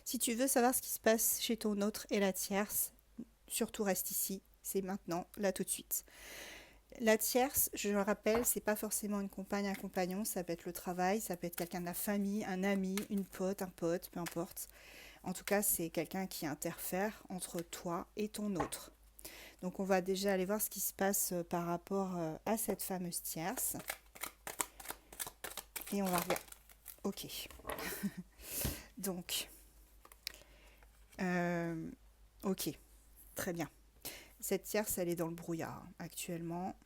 Si tu veux savoir ce qui se passe chez ton autre et la tierce, surtout reste ici, c'est maintenant, là tout de suite. La tierce, je le rappelle, c'est pas forcément une compagne, un compagnon, ça peut être le travail, ça peut être quelqu'un de la famille, un ami, une pote, un pote, peu importe. En tout cas, c'est quelqu'un qui interfère entre toi et ton autre. Donc on va déjà aller voir ce qui se passe par rapport à cette fameuse tierce. Et on va regarder. Ok. Donc, euh, ok, très bien. Cette tierce, elle est dans le brouillard actuellement.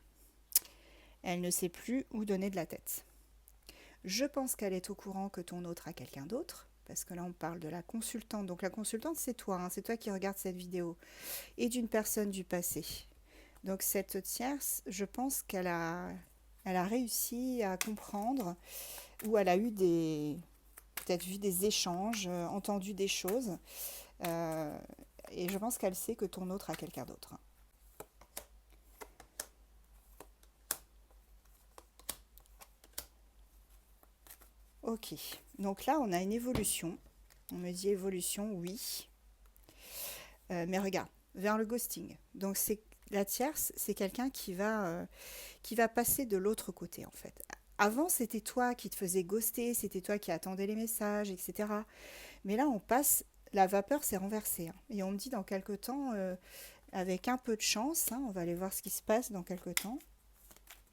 Elle ne sait plus où donner de la tête. Je pense qu'elle est au courant que ton autre a quelqu'un d'autre, parce que là on parle de la consultante. Donc la consultante c'est toi, hein, c'est toi qui regardes cette vidéo, et d'une personne du passé. Donc cette tierce, je pense elle a réussi à comprendre, ou elle a eu peut-être vu des échanges, entendu des choses, euh, et je pense qu'elle sait que ton autre a quelqu'un d'autre. Ok, donc là on a une évolution. On me dit évolution, oui. Mais regarde, vers le ghosting. Donc c'est la tierce, c'est quelqu'un qui va passer de l'autre côté en fait. Avant, c'était toi qui te faisais ghoster, c'était toi qui attendais les messages, etc. Mais là, on passe, la vapeur s'est renversée, hein. Et on me dit dans quelques temps, avec un peu de chance, hein, on va aller voir ce qui se passe dans quelques temps.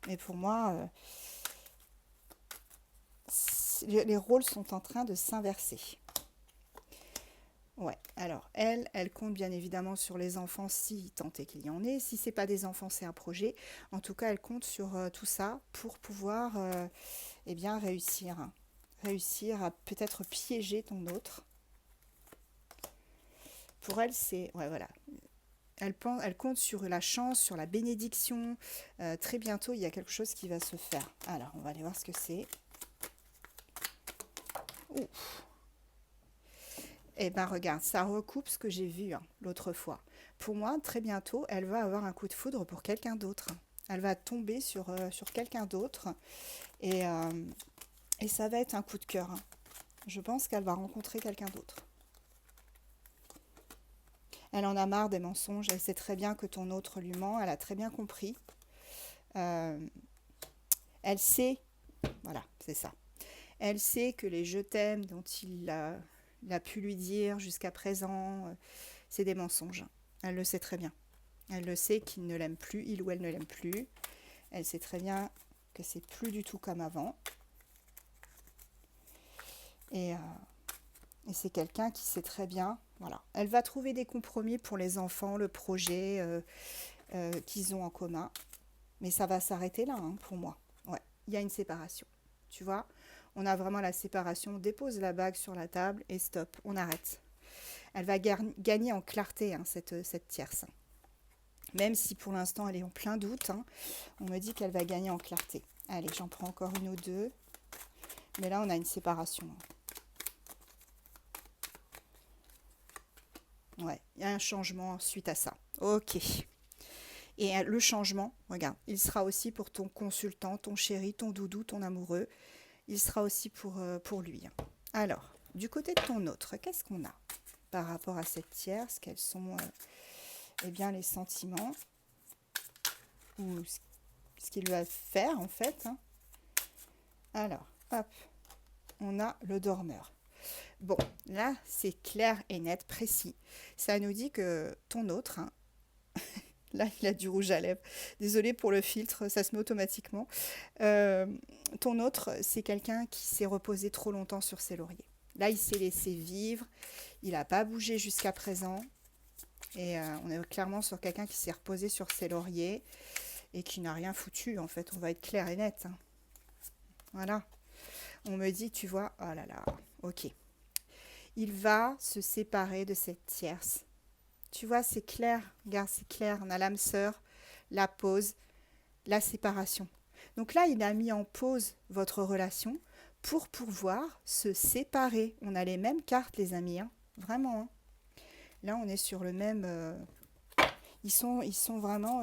Mais pour moi, les rôles sont en train de s'inverser. Ouais, alors elle compte bien évidemment sur les enfants si tant est qu'il y en ait. Si c'est pas des enfants, c'est un projet. En tout cas, elle compte sur tout ça pour pouvoir eh bien réussir. Réussir à peut-être piéger ton autre. Pour elle, c'est... Ouais, voilà. Elle compte sur la chance, sur la bénédiction. Très bientôt, il y a quelque chose qui va se faire. Alors, on va aller voir ce que c'est. Ouh. Eh ben regarde, ça recoupe ce que j'ai vu hein, l'autre fois. Pour moi, très bientôt, elle va avoir un coup de foudre pour quelqu'un d'autre. Elle va tomber sur quelqu'un d'autre et, euh, et ça va être un coup de cœur, hein. Je pense qu'elle va rencontrer quelqu'un d'autre. Elle en a marre des mensonges, elle sait très bien que ton autre lui ment, elle a très bien compris. Euh, Elle sait, voilà, c'est ça. Elle sait que les je t'aime dont il a pu lui dire jusqu'à présent, c'est des mensonges. Elle le sait très bien. Elle le sait qu'il ne l'aime plus, il ou elle ne l'aime plus. Elle sait très bien que c'est plus du tout comme avant. Et, euh, et c'est quelqu'un qui sait très bien. Voilà. Elle va trouver des compromis pour les enfants, le projet qu'ils ont en commun. Mais ça va s'arrêter là, hein, pour moi. Ouais, il y a une séparation. Tu vois, on a vraiment la séparation. On dépose la bague sur la table et stop, on arrête. Elle va gagner en clarté, hein, cette tierce. Même si pour l'instant elle est en plein doute, hein, on me dit qu'elle va gagner en clarté. Allez, j'en prends encore une ou deux. Mais là, on a une séparation. Ouais, il y a un changement suite à ça. Ok. Et le changement, regarde, il sera aussi pour ton consultant, ton chéri, ton doudou, ton amoureux. Il sera aussi pour lui. Alors, du côté de ton autre, qu'est-ce qu'on a par rapport à cette tierce? Quels sont eh bien, les sentiments ou ce qu'il va faire en fait, hein. Alors, hop, on a le dormeur. Bon, là, c'est clair et net, précis. Ça nous dit que ton autre, hein, là, il a du rouge à lèvres. Désolée pour le filtre, ça se met automatiquement. Euh, Ton autre, c'est quelqu'un qui s'est reposé trop longtemps sur ses lauriers. Là, il s'est laissé vivre, il n'a pas bougé jusqu'à présent. Et on est clairement sur quelqu'un qui s'est reposé sur ses lauriers et qui n'a rien foutu, en fait. On va être clair et net, hein. Voilà. On me dit, tu vois, oh là là, ok. Il va se séparer de cette tierce. Tu vois, c'est clair. Regarde, c'est clair. On a l'âme sœur, la pause, la séparation. Donc là, il a mis en pause votre relation pour pouvoir se séparer. On a les mêmes cartes, les amis, hein. Vraiment, hein. Là, on est sur le même. Ils sont vraiment,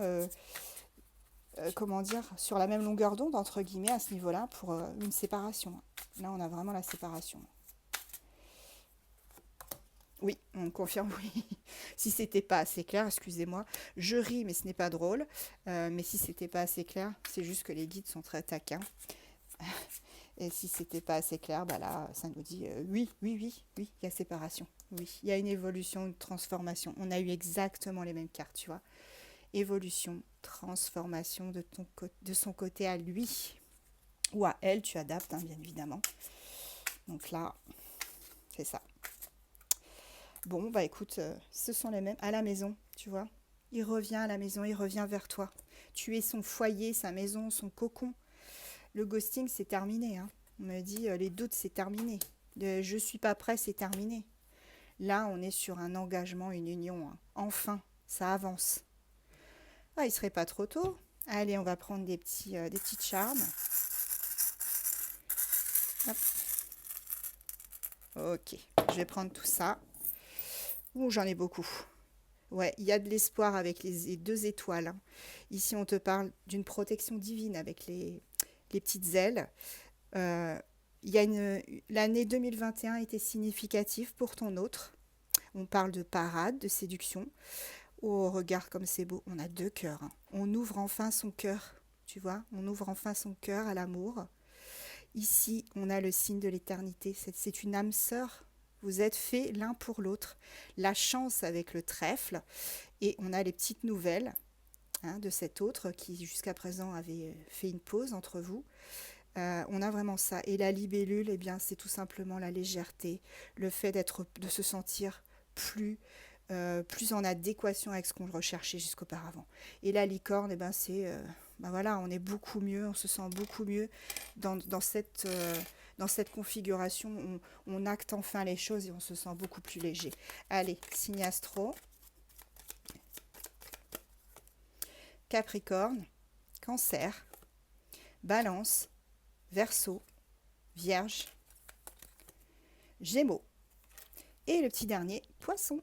comment dire, sur la même longueur d'onde, entre guillemets, à ce niveau-là, pour une séparation. Là, on a vraiment la séparation. Oui, on confirme, oui. Si c'était pas assez clair, excusez-moi. Je ris, mais ce n'est pas drôle. Mais si c'était pas assez clair, c'est juste que les guides sont très taquins. Et si c'était pas assez clair, bah là, ça nous dit oui, oui, oui, oui, il y a séparation. Oui, il y a une évolution, une transformation. On a eu exactement les mêmes cartes, tu vois. Évolution, transformation de son côté à lui. Ou à elle, tu adaptes, hein, bien évidemment. Donc là, c'est ça. Bon, bah écoute, ce sont les mêmes à la maison, tu vois. Il revient à la maison, il revient vers toi. Tu es son foyer, sa maison, son cocon. Le ghosting, c'est terminé, hein. On me dit, les doutes, c'est terminé. Je suis pas prêt, c'est terminé. Là, on est sur un engagement, une union, hein. Enfin, ça avance. Ah, il serait pas trop tôt. Allez, on va prendre des petits charmes. Hop. Ok, je vais prendre tout ça. Ouh, j'en ai beaucoup. Ouais, il y a de l'espoir avec les deux étoiles, hein. Ici, on te parle d'une protection divine avec les petites ailes. Euh, il y a l'année 2021 était significative pour ton autre. On parle de parade, de séduction. Oh, regarde comme c'est beau. On a deux cœurs, hein. On ouvre enfin son cœur, tu vois. On ouvre enfin son cœur à l'amour. Ici, on a le signe de l'éternité. C'est une âme sœur. Vous êtes faits l'un pour l'autre. La chance avec le trèfle. Et on a les petites nouvelles, hein, de cet autre qui jusqu'à présent avait fait une pause entre vous. On a vraiment ça. Et la libellule, eh bien, c'est tout simplement la légèreté, le fait de se sentir plus en adéquation avec ce qu'on recherchait jusqu'auparavant. Et la licorne, eh ben, ben voilà, on est beaucoup mieux, on se sent beaucoup mieux dans cette configuration. On acte enfin les choses et on se sent beaucoup plus léger. Allez, signe astro, Capricorne, Cancer, Balance, Verseau, Vierge, Gémeaux. Et le petit dernier, Poisson.